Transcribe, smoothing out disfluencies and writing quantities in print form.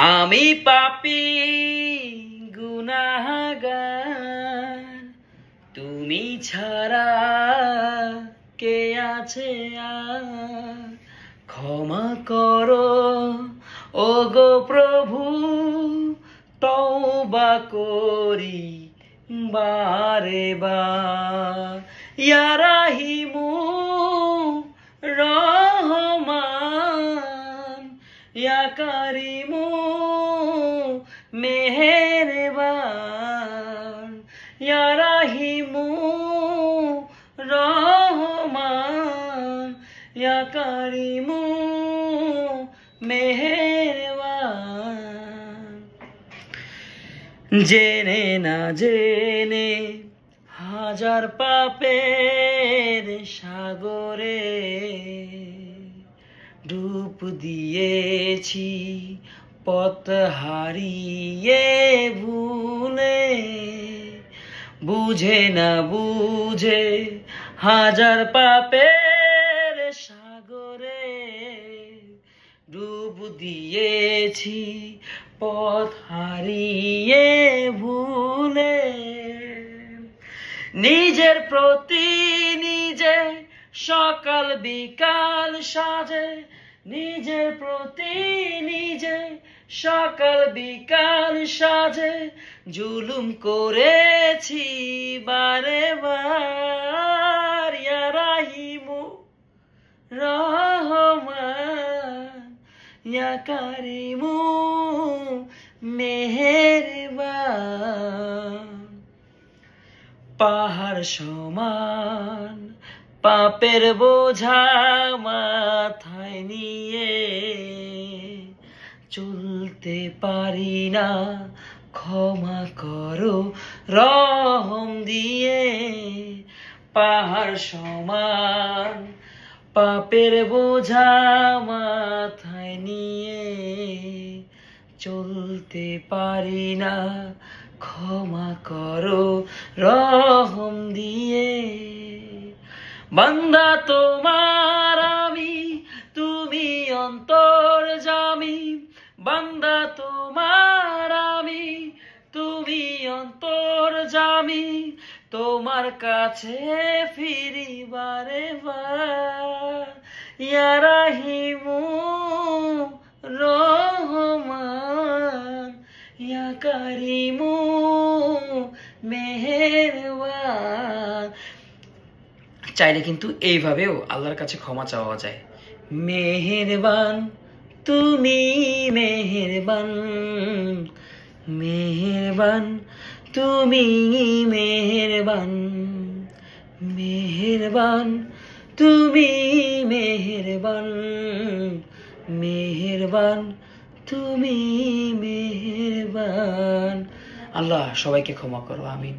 আমি পাপী গুনাহগার, তুমি ছাড়া কে আছে আর? ক্ষমা করো ওগো প্রভু, তওবা করি বারে বার। ইয়া রাহিমু রহমান, ইয়া কারিমু মেহেরবান, ইয়া রাহিমু রহমান, ইয়া কারিমু মেহেরবান। জেনে না জেনে হাজার পাপের সাগরে ডুব দিয়েছি, পথ হারিয়ে ভুলে। বুঝে না বুঝে হাজার পাপের সাগরে ডুব দিয়েছি, পথ হারিয়ে ভুলে। নিজের প্রতি নিজে সকাল বিকাল সাজে, নিজের প্রতি নিজে সকাল বিকাল সাজে জুলুম করেছি বারে বার। ইয়া রাহিমু রহমান, ইয়া কারিমু মেহেরবান। পাহাড় সমান পাপের বোঝা মাথায় নিয়ে চলতে পারি না, ক্ষমা করো রহম দিয়ে। পাহাড় সমান পাপের বোঝা মাথায় নিয়ে চলতে পারি না, ক্ষমা করো রহম দিয়ে। বান্দা তোমার আমি, তুমি অন্তর্যামী। বান্দা তোমার আমি, তুমি অন্তর্যামী। তোমার কাছে ফিরি বারে বার। ইয়া রাহিমু রহমান, ইয়া কারিমু মেহেরবান। চাইলে কিন্তু এইভাবেও আল্লাহর কাছে ক্ষমা চাওয়া যায়। মেহেরবান তুমি মেহেরবান, মেহেরবান তুমি মেহেরবান, মেহেরবান তুমি মেহেরবান, মেহেরবান তুমি মেহেরবান। আল্লাহ সবাইকে ক্ষমা করো, আমিন।